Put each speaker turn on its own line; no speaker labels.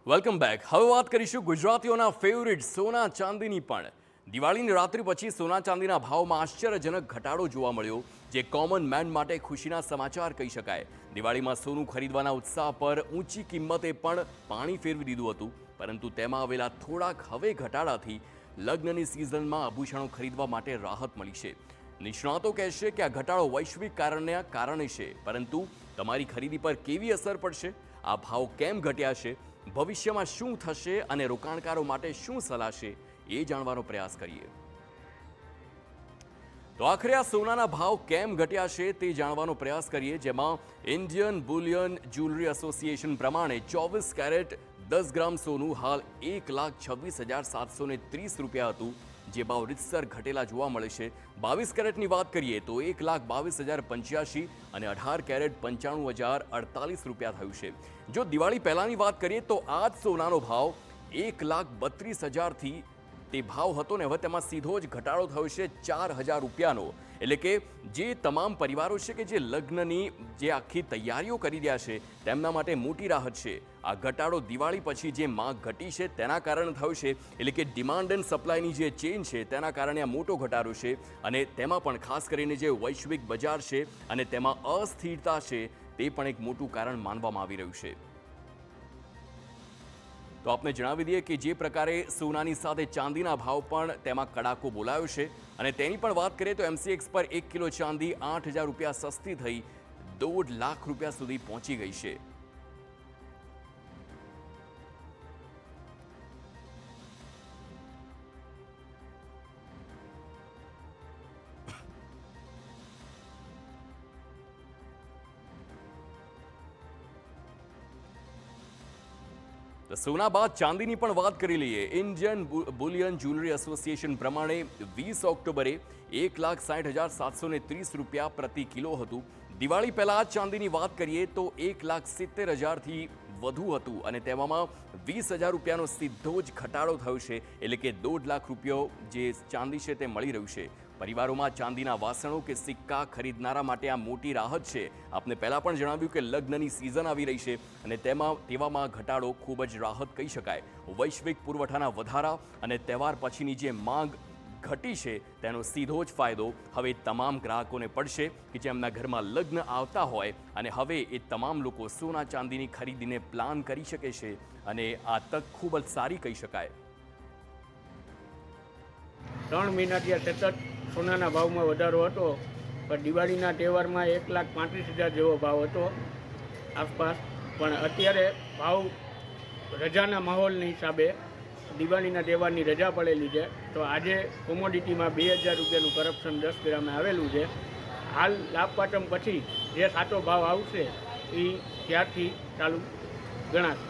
Welcome back. હવે વાત કરીશું ગુજરાતીઓના ફેવરિટ સોના ચાંદીની પણ. દિવાળીની રાત્રિ પછી સોના ચાંદીના ભાવમાં આશ્ચર્યજનક ઘટાડો જોવા મળ્યો, જે કોમન મેન માટે ખુશીના સમાચાર કહી શકાય. દિવાળીમાં સોનું ખરીદવાના ઉત્સાહ પર ઊંચી કિંમતે પણ પાણી ફેરવી દીધું હતું, પરંતુ તેમાં આવેલા થોડાક હવે ઘટાડાથી લગ્નની સિઝનમાં આભૂષણો ખરીદવા માટે રાહત મળી છે. નિષ્ણાતો કહેશે કે આ ઘટાડો વૈશ્વિક કારણે છે, પરંતુ તમારી ખરીદી પર કેવી અસર પડશે, આ ભાવ કેમ ઘટ્યા છે, ભવિષ્યમાં શું થશે અને રોકાણકારો માટે શું સલાહ છે, એ જાણવાનો પ્રયાસ કરીએ. તો આખરે આ સોનાના ભાવ કેમ ઘટ્યા છે તે જાણવાનો પ્રયાસ કરીએ, જેમાં ઇન્ડિયન બુલિયન જ્વેલરી એસોસિએશન પ્રમાણે 24 કેરેટ 10 ગ્રામ સોનું હાલ 1,26,730 રૂપિયા હતું, જે ભાવ રીતસર ઘટેલા જોવા મળે છે. 22 કેરેટની વાત કરીએ તો 1,22,085 અને 18 કેરેટ 95,048 રૂપિયા થયું છે. જો દિવાળી પહેલાની વાત કરીએ તો આ જ સોનાનો ભાવ 1,32,000 તે ભાવ હતો ને હવે તેમાં સીધો જ ઘટાડો થયો છે 4,000 રૂપિયાનો. એટલે કે જે તમામ પરિવારો છે કે જે લગ્નની જે આખી તૈયારીઓ કરી રહ્યા છે તેમના માટે મોટી રાહત છે. આ ઘટાડો દિવાળી પછી જે માંગ ઘટી છે તેના કારણે થયો છે, એટલે કે ડિમાન્ડ એન્ડ સપ્લાયની જે ચેઇન છે તેના કારણે આ મોટો ઘટાડો છે. અને તેમાં પણ ખાસ કરીને જે વૈશ્વિક બજાર છે અને તેમાં અસ્થિરતા છે તે પણ એક મોટું કારણ માનવામાં આવી રહ્યું છે. તો આપને જણાવી દઈએ કે જે પ્રકારે સોનાની સાથે ચાંદીના ભાવ પણ તેમાં કડાકો બોલાયો છે, અને તેની પણ વાત કરીએ તો MCX પર 1 કિલો ચાંદી 8,000 રૂપિયા સસ્તી થઈ 1.5 લાખ રૂપિયા સુધી પહોંચી ગઈ છે. તો સોના બાદ ચાંદીની પણ વાત કરી લઈએ. ઇન્ડિયન બુલિયન જ્વેલરી એસોસિએશન પ્રમાણે 20 ઓક્ટોબરે 1,60,730 રૂપિયા પ્રતિ કિલો હતું. દિવાળી પહેલા ચાંદીની વાત કરીએ તો 1,70,000થી વધુ હતું, અને તેમાં 20,000 રૂપિયાનો સીધો જ ઘટાડો થયો છે. એટલે કે 1.5 લાખ રૂપિયા જે ચાંદી છે તે મળી રહ્યું છે. પરિવારોમાં ચાંદીના વાસણો કે સિક્કા ખરીદનારા માટે આ મોટી રાહત છે. આપને પહેલાં પણ જણાવ્યું કે લગ્નની સિઝન આવી રહી છે અને તેવામાં ઘટાડો ખૂબ જ રાહત કહી શકાય. વૈશ્વિક પુરવઠાના વધારા અને તહેવાર પછીની જે માંગ ઘટી છે તેનો સીધો જ ફાયદો હવે તમામ ગ્રાહકોને પડશે કે જેમના ઘરમાં લગ્ન આવતા હોય, અને હવે એ તમામ લોકો સોના ચાંદીની ખરીદીને પ્લાન કરી શકે છે, અને આ તક ખૂબ જ સારી કહી શકાય.
3 મહિનાથી સતત સોનાના ભાવમાં વધારો હતો, પણ દિવાળીના તહેવારમાં 1,35,000 જેવો ભાવ હતો આસપાસ. પણ અત્યારે ભાવ રજાના માહોલની હિસાબે દિવાળીના તહેવારની રજા પડેલી છે, તો આજે કોમોડિટીમાં 2,000 રૂપિયાનું કરપ્શન 10 ગ્રામે આવેલું છે. હાલ લાભપાટમ પછી જે સાચો ભાવ આવશે એ ત્યારથી ચાલુ ગણાશે.